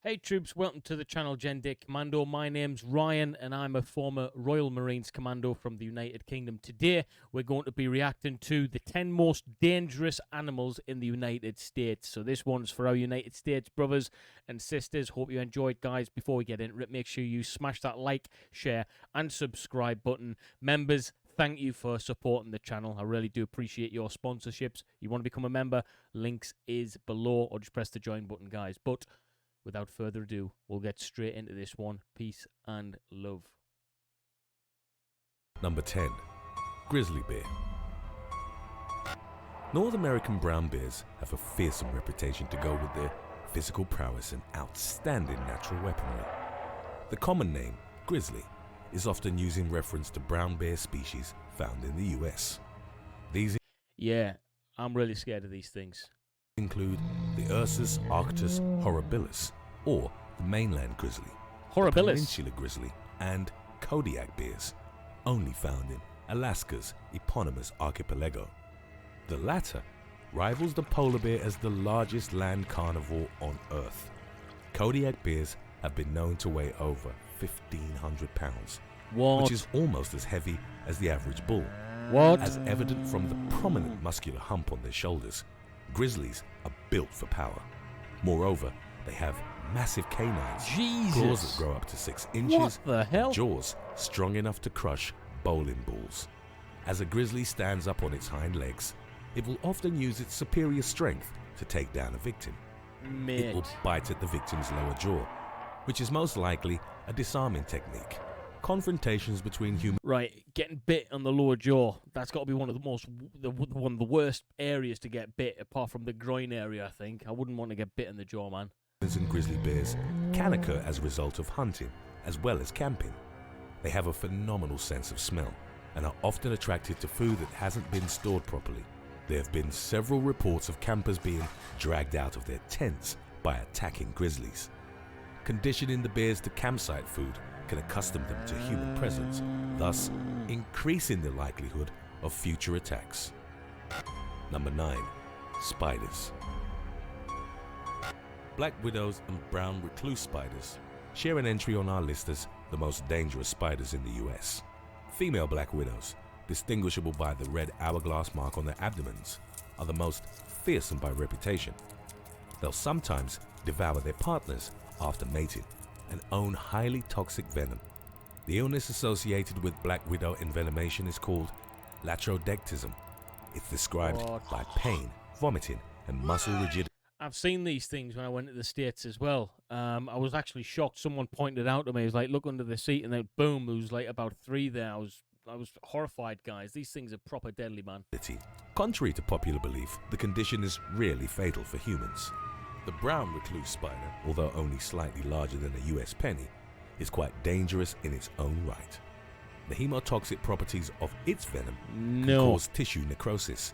Hey troops, welcome to the channel Dit Commando. My name's Ryan and I'm a former Royal Marines Commando from the United Kingdom. Today we're going to be reacting to the 10 most dangerous animals in the United States. So this one's for our United States brothers and sisters. Hope you enjoyed, guys. Before we get into it, make sure you smash that like, share and subscribe button. Members, thank you for supporting the channel. I really do appreciate your sponsorships. You want to become a member, links is below, or just press the join button, guys. But without further ado, we'll get straight into this one. Peace and love. Number 10. Grizzly Bear. North American brown bears have a fearsome reputation to go with their physical prowess and outstanding natural weaponry. The common name, grizzly, is often used in reference to brown bear species found in the US. These I'm really scared of these things. Include the Ursus arctos horribilis, or the mainland grizzly, Horribilis, peninsular grizzly, and Kodiak bears, only found in Alaska's eponymous archipelago. The latter rivals the polar bear as the largest land carnivore on Earth. Kodiak bears have been known to weigh over 1,500 pounds, which is almost as heavy as the average bull. As evident from the prominent muscular hump on their shoulders, grizzlies are built for power. Moreover, they have massive canines, claws that grow up to 6 inches, and jaws strong enough to crush bowling balls. As a grizzly stands up on its hind legs, it will often use its superior strength to take down a victim. It will bite at the victim's lower jaw, which is most likely a disarming technique. Confrontations between humans. Right, getting bit on the lower jaw. That's got to be one of the worst areas to get bit, apart from the groin area. I think I wouldn't want to get bit in the jaw, man. And grizzly bears can occur as a result of hunting as well as camping. They have a phenomenal sense of smell and are often attracted to food that hasn't been stored properly. There have been several reports of campers being dragged out of their tents by attacking grizzlies. Conditioning the bears to campsite food can accustom them to human presence, thus increasing the likelihood of future attacks. Number 9. Spiders. Black widows and brown recluse spiders share an entry on our list as the most dangerous spiders in the US. Female black widows, distinguishable by the red hourglass mark on their abdomens, are the most fearsome by reputation. They'll sometimes devour their partners after mating and own highly toxic venom. The illness associated with black widow envenomation is called latrodectism. It's described by pain, vomiting, and muscle rigidity. I've seen these things when I went to the States as well. I was actually shocked. Someone pointed out to me, he was like, look under the seat, and then boom, there was like about 3 there. I was horrified, guys. These things are proper deadly, man. Contrary to popular belief, the condition is rarely fatal for humans. The brown recluse spider, although only slightly larger than a US penny, is quite dangerous in its own right. The hemotoxic properties of its venom can cause tissue necrosis.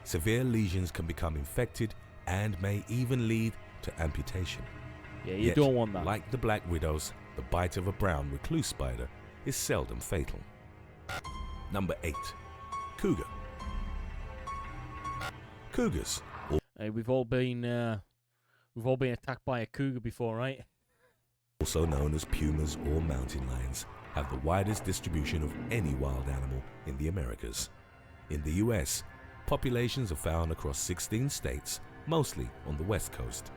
Severe lesions can become infected and may even lead to amputation. Yeah, you don't want that. Like the black widows, the bite of a brown recluse spider is seldom fatal. Number 8. Cougar. Cougars. Hey, we've all been attacked by a cougar before, right? Also known as pumas or mountain lions, have the widest distribution of any wild animal in the Americas. In the US, populations are found across 16 states, mostly on the West Coast.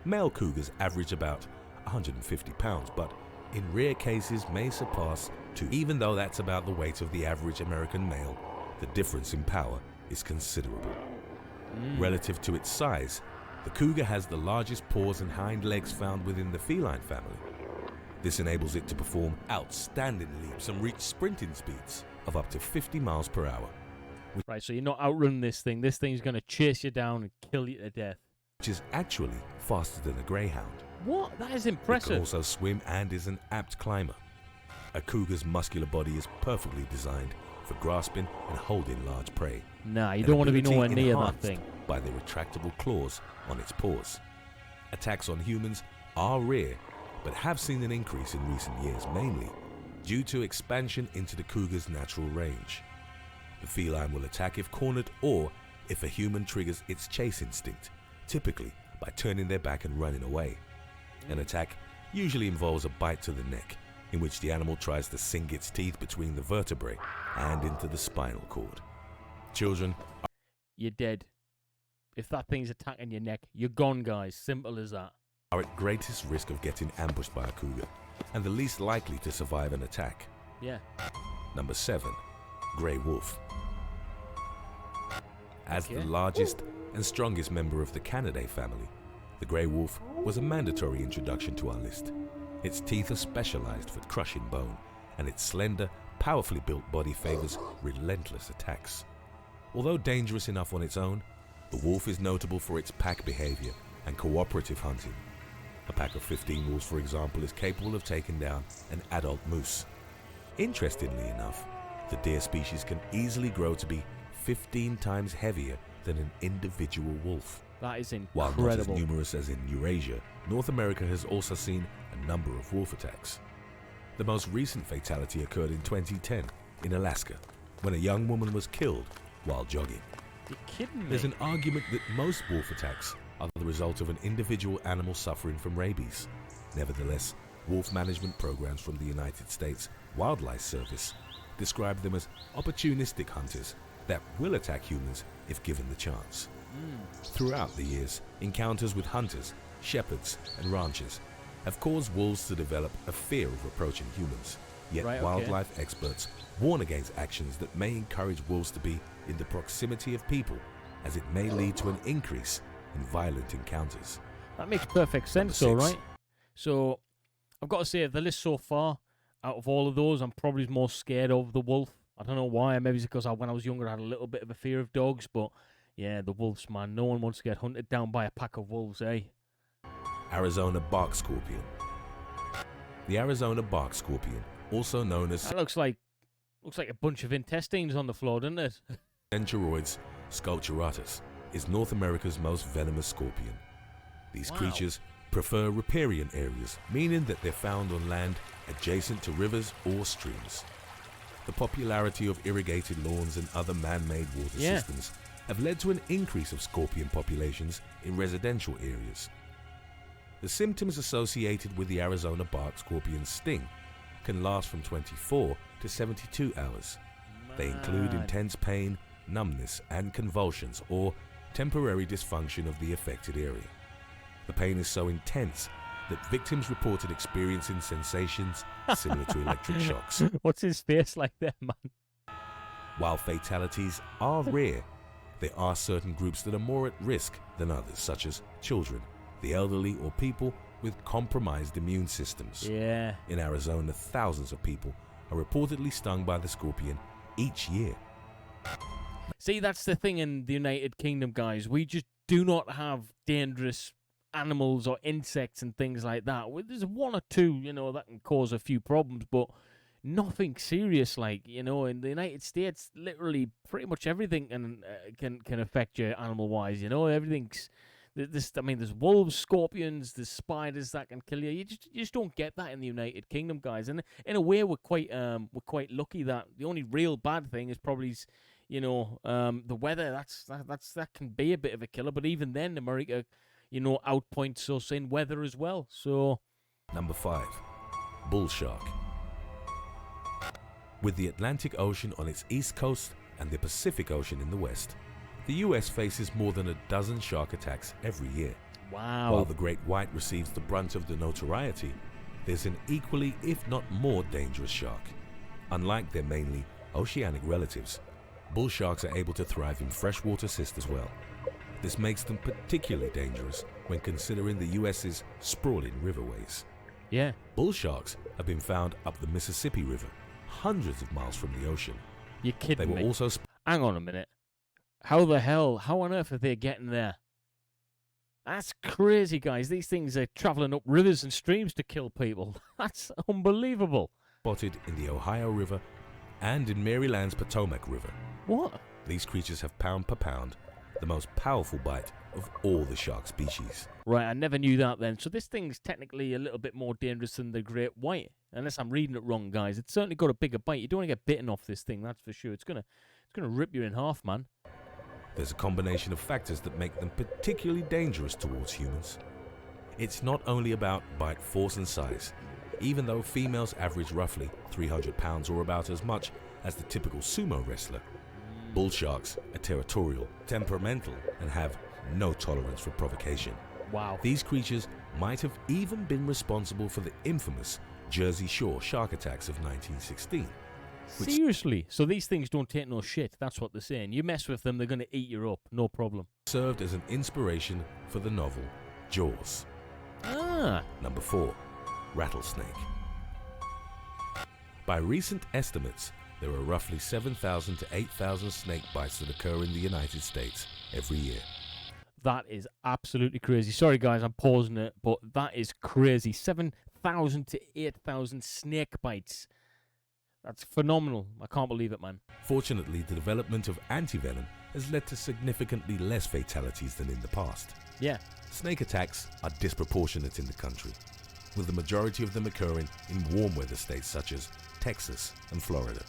Male cougars average about 150 pounds, but in rare cases may surpass 2. Even though that's about the weight of the average American male, the difference in power is considerable. Relative to its size, the cougar has the largest paws and hind legs found within the feline family. This enables it to perform outstanding leaps and reach sprinting speeds of up to 50 miles per hour. Right, so you're not outrunning this thing. This thing's going to chase you down and kill you to death. Which is actually faster than a greyhound. What? That is impressive. It can also swim and is an apt climber. A cougar's muscular body is perfectly designed for grasping and holding large prey. Nah, you don't want to be nowhere near that thing. By the retractable claws on its paws. Attacks on humans are rare, but have seen an increase in recent years, mainly due to expansion into the cougar's natural range. The feline will attack if cornered or if a human triggers its chase instinct, typically by turning their back and running away. An attack usually involves a bite to the neck, in which the animal tries to sink its teeth between the vertebrae and into the spinal cord. Children You're dead. If that thing's attacking your neck, you're gone, guys. Simple as that. are at greatest risk of getting ambushed by a cougar, and the least likely to survive an attack. Yeah. Number 7. Grey wolf. As Okay. the largest and strongest member of the Canidae family, the grey wolf was a mandatory introduction to our list. Its teeth are specialized for crushing bone, and its slender, powerfully built body favors relentless attacks. Although dangerous enough on its own, the wolf is notable for its pack behavior and cooperative hunting. A pack of 15 wolves, for example, is capable of taking down an adult moose. Interestingly enough, the deer species can easily grow to be 15 times heavier than an individual wolf. That is While incredible. not as numerous as in Eurasia, North America has also seen a number of wolf attacks. The most recent fatality occurred in 2010 in Alaska, when a young woman was killed while jogging. You're kidding me. There's an argument that most wolf attacks are the result of an individual animal suffering from rabies. Nevertheless, wolf management programs from the United States Wildlife Service describe them as opportunistic hunters that will attack humans if given the chance. Throughout the years, encounters with hunters, shepherds, and ranchers have caused wolves to develop a fear of approaching humans. Yet Right, okay. wildlife experts warn against actions that may encourage wolves to be in the proximity of people, as it may lead to an increase in violent encounters. That makes perfect sense, Number though, 6. right? So, I've got to say, the list so far, out of all of those, I'm probably more scared of the wolf. I don't know why. Maybe it's because when I was younger, I had a little bit of a fear of dogs, but yeah, the wolves, man. No one wants to get hunted down by a pack of wolves, eh? Arizona bark scorpion. The Arizona bark scorpion, also known as That looks like a bunch of intestines on the floor, doesn't it? Centauroides sculpturatus, is North America's most venomous scorpion. These Wow. creatures prefer riparian areas, meaning that they're found on land adjacent to rivers or streams. The popularity of irrigated lawns and other man-made water Yeah. systems have led to an increase of scorpion populations in residential areas. The symptoms associated with the Arizona bark scorpion's sting can last from 24 to 72 hours. They include Man. intense pain, numbness, and convulsions, or temporary dysfunction of the affected area. The pain is so intense that victims reported experiencing sensations similar to electric shocks. What's his face like there, man? While fatalities are rare, there are certain groups that are more at risk than others, such as children, the elderly, or people with compromised immune systems. Yeah. In Arizona, thousands of people are reportedly stung by the scorpion each year. See, that's the thing in the United Kingdom, guys. We just do not have dangerous animals or insects and things like that. There's one or two, that can cause a few problems, but nothing serious. Like, in the United States, literally pretty much everything can affect you animal-wise. Everything's. There's wolves, scorpions, there's spiders that can kill you. You just don't get that in the United Kingdom, guys. And in a way, we're quite lucky that the only real bad thing is probably, the weather. That can be a bit of a killer. But even then, America, outpoints us in weather as well. So, Number 5. Bull shark. With the Atlantic Ocean on its east coast and the Pacific Ocean in the west, the US faces more than a dozen shark attacks every year. wow. While the great white receives the brunt of the notoriety, there's an equally, if not more, dangerous shark. Unlike their mainly oceanic relatives, bull sharks are able to thrive in freshwater systems as well. This makes them particularly dangerous when considering the US's sprawling riverways. Yeah. Bull sharks have been found up the Mississippi River, hundreds of miles from the ocean. You're They kidding were me. also Hang on a minute. How on earth are they getting there? That's crazy, guys. These things are traveling up rivers and streams to kill people. That's unbelievable. spotted in the Ohio River and in Maryland's Potomac River. What? These creatures have pound per pound the most powerful bite of all the shark species. Right, I never knew that then. So this thing's technically a little bit more dangerous than the great white. Unless I'm reading it wrong, guys. It's certainly got a bigger bite. You don't want to get bitten off this thing, that's for sure. It's gonna rip you in half, man. There's a combination of factors that make them particularly dangerous towards humans. It's not only about bite force and size. Even though females average roughly 300 pounds or about as much as the typical sumo wrestler, bull sharks are territorial, temperamental, and have no tolerance for provocation. Wow. These creatures might have even been responsible for the infamous Jersey Shore shark attacks of 1916. Seriously? So these things don't take no shit. That's what they're saying. You mess with them, they're going to eat you up. No problem. Served as an inspiration for the novel Jaws. Ah. Number 4. Rattlesnake. By recent estimates, there are roughly 7,000 to 8,000 snake bites that occur in the United States every year. That is absolutely crazy. Sorry, guys, I'm pausing it, but that is crazy. 7,000 to 8,000 snake bites. That's phenomenal. I can't believe it, man. Fortunately, the development of antivenom has led to significantly less fatalities than in the past. Yeah. Snake attacks are disproportionate in the country, with the majority of them occurring in warm weather states such as Texas and Florida.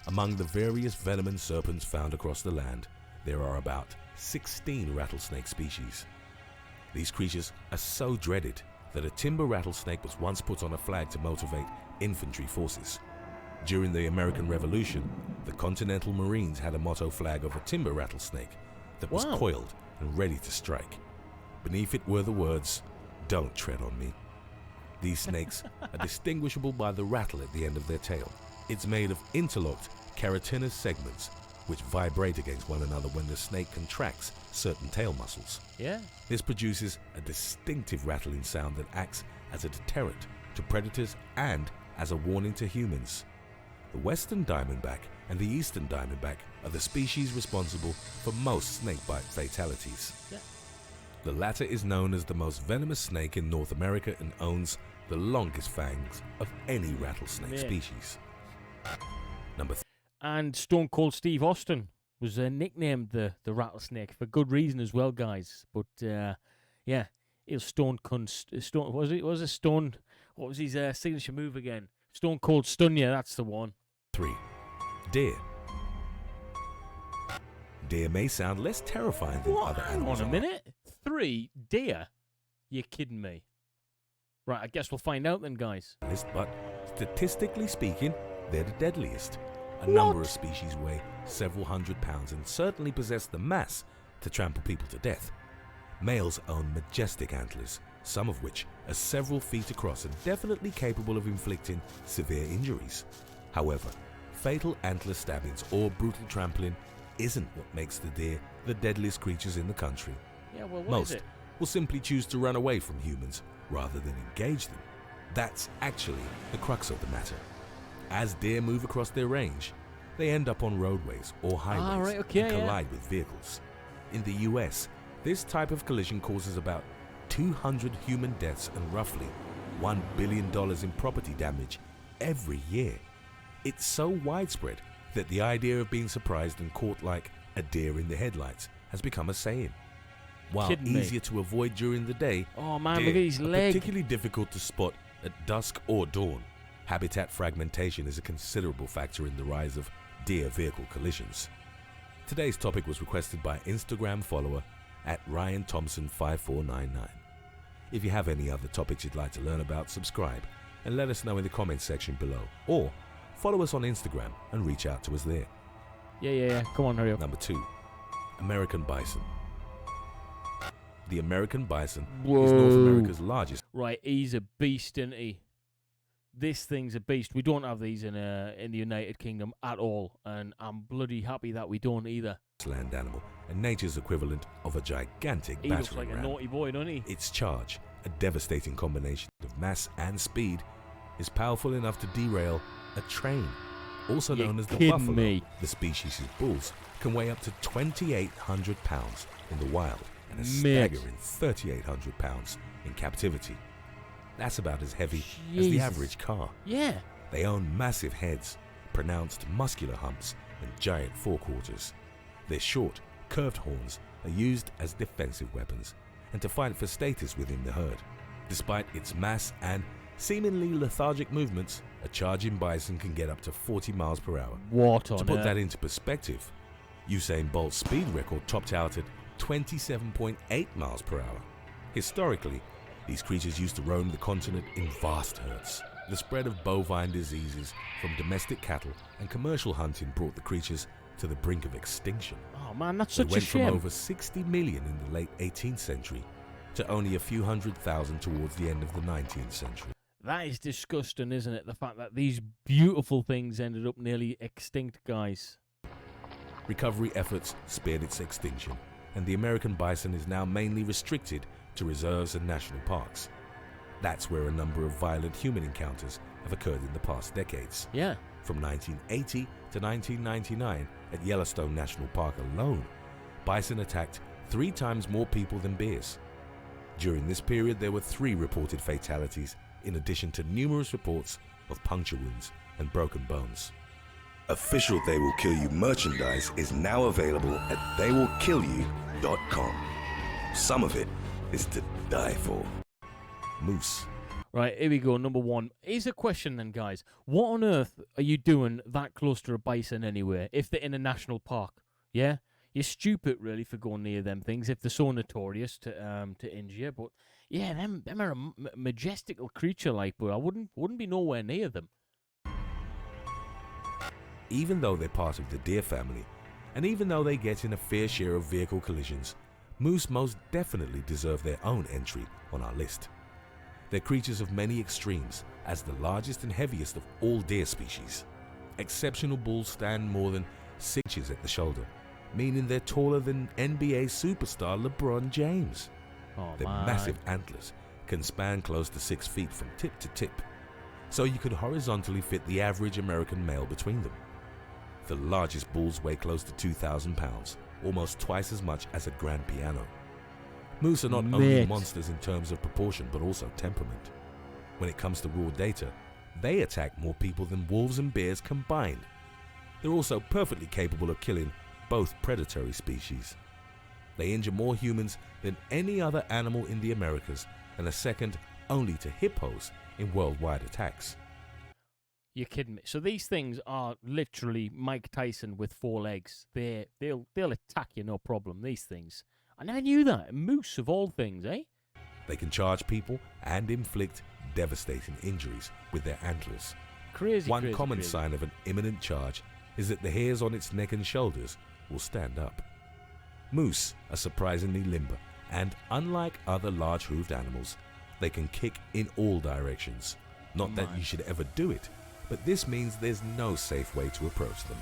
Among the various venomous serpents found across the land, there are about 16 rattlesnake species. These creatures are so dreaded that a timber rattlesnake was once put on a flag to motivate infantry forces. During the American Revolution, the Continental Marines had a motto flag of a timber rattlesnake that was coiled and ready to strike. Beneath it were the words, "Don't tread on me." These snakes are distinguishable by the rattle at the end of their tail. It's made of interlocked keratinous segments which vibrate against one another when the snake contracts certain tail muscles. Yeah. This produces a distinctive rattling sound that acts as a deterrent to predators and as a warning to humans. The western diamondback and the eastern diamondback are the species responsible for most snakebite fatalities. Yeah. The latter is known as the most venomous snake in North America and owns the longest fangs of any rattlesnake species. Number 3. And Stone Cold Steve Austin was nicknamed the Rattlesnake for good reason as well, guys. But yeah, he'll Stone. What was his signature move again? Stone Cold Stun Ya, that's the one. 3. Deer. Deer may sound less terrifying than other animals. Hang on a minute. 3 deer? You're kidding me. Right, I guess we'll find out then, guys. But statistically speaking, they're the deadliest. A number of species weigh several hundred pounds and certainly possess the mass to trample people to death. Males own majestic antlers, some of which are several feet across and definitely capable of inflicting severe injuries. However, fatal antler stabbings or brutal trampling isn't what makes the deer the deadliest creatures in the country. Yeah, well, Most will simply choose to run away from humans rather than engage them. That's actually the crux of the matter. As deer move across their range, they end up on roadways or highways and collide with vehicles. In the US, this type of collision causes about 200 human deaths and roughly $1 billion in property damage every year. It's so widespread that the idea of being surprised and caught like a deer in the headlights has become a saying. While easier to avoid during the day, oh man, deer look at his leg. particularly difficult to spot at dusk or dawn. Habitat fragmentation is a considerable factor in the rise of deer vehicle collisions. Today's topic was requested by Instagram follower at RyanThompson5499. If you have any other topics you'd like to learn about, subscribe and let us know in the comments section below, or follow us on Instagram and reach out to us there. Yeah. Come on, hurry up. Number 2. American Bison. The American bison Whoa. is North America's largest. Right, he's a beast, isn't he? This thing's a beast. We don't have these in the United Kingdom at all, and I'm bloody happy that we don't either. Land animal and nature's equivalent of a gigantic He battering looks like ram. a naughty boy, doesn't he? Its charge, a devastating combination of mass and speed, is powerful enough to derail a train. Also known as the buffalo, the species' bulls can weigh up to 2,800 pounds in the wild and a staggering 3,800 pounds in captivity. That's about as heavy as the average car. Yeah. They own massive heads, pronounced muscular humps, and giant forequarters. Their short, curved horns are used as defensive weapons and to fight for status within the herd. Despite its mass and seemingly lethargic movements, a charging bison can get up to 40 miles per hour. What on To put earth? that into perspective, Usain Bolt's speed record topped out at 27.8 miles per hour. Historically, These creatures used to roam the continent in vast herds. The spread of bovine diseases from domestic cattle and commercial hunting brought the creatures to the brink of extinction. Oh man, that's They such a went shame. from over 60 million in the late 18th century to only a few 100,000 towards the end of the 19th century. That is disgusting, isn't it? The fact that these beautiful things ended up nearly extinct, guys. Recovery efforts spared its extinction, and the American bison is now mainly restricted to reserves and national parks. That's where a number of violent human encounters have occurred in the past decades. Yeah. From 1980 to 1999, at Yellowstone National Park alone, bison attacked 3 times more people than bears. During this period, there were 3 reported fatalities, in addition to numerous reports of puncture wounds and broken bones. Official They Will Kill You merchandise is now available at theywillkillyou.com. Some of it is to die for. Moose. Right, here we go. Number 1. Here's a question then, guys. What on earth are you doing that close to a bison anywhere if they're in a national park? Yeah? You're stupid, really, for going near them things if they're so notorious to injure you. But, yeah, them are a majestical creature, like, but I wouldn't be nowhere near them. Even though they're part of the deer family, and even though they get in a fair share of vehicle collisions, moose most definitely deserve their own entry on our list. They're creatures of many extremes, as the largest and heaviest of all deer species. Exceptional bulls stand more than 6 inches at the shoulder, meaning they're taller than NBA superstar LeBron James. Oh, Their man. massive antlers can span close to 6 feet from tip to tip, so you could horizontally fit the average American male between them. The largest bulls weigh close to 2,000 pounds, almost twice as much as a grand piano. Moose are not only Mate. monsters in terms of proportion, but also temperament. When it comes to raw data, they attack more people than wolves and bears combined. They're also perfectly capable of killing both predatory species. They injure more humans than any other animal in the Americas, and are second only to hippos in worldwide attacks. You're kidding me. So these things are literally Mike Tyson with 4 legs. They'll attack you, no problem, these things. I never knew that. Moose of all things, eh? They can charge people and inflict devastating injuries with their antlers. Crazy, One crazy, common crazy. sign of an imminent charge is that the hairs on its neck and shoulders will stand up. Moose are surprisingly limber, and unlike other large-hooved animals, they can kick in all directions. Not that you should ever do it, but this means there's no safe way to approach them.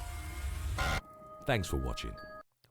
Thanks for watching.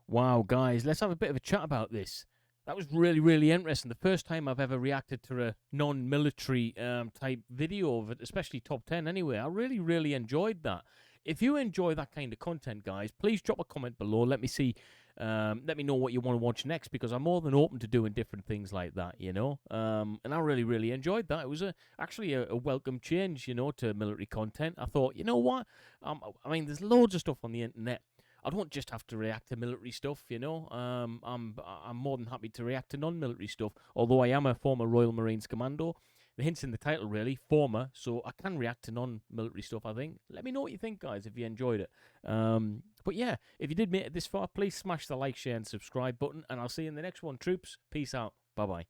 Wow, guys, let's have a bit of a chat about this. That was really, really interesting. The first time I've ever reacted to a non-military type video of it, especially top 10 anyway. I really, really enjoyed that. If you enjoy that kind of content, guys, please drop a comment below. Let me see. Let me know what you want to watch next, because I'm more than open to doing different things like that, you know. And I really, really enjoyed that. It was actually a welcome change, you know, to military content. I thought, you know what? I mean, there's loads of stuff on the internet. I don't just have to react to military stuff, you know. I'm more than happy to react to non-military stuff, although I am a former Royal Marines Commando. The hint's in the title, really, former, so I can react to non-military stuff, I think. Let me know what you think, guys, if you enjoyed it. But yeah, if you did make it this far, please smash the like, share, and subscribe button, and I'll see you in the next one, troops. Peace out. Bye-bye.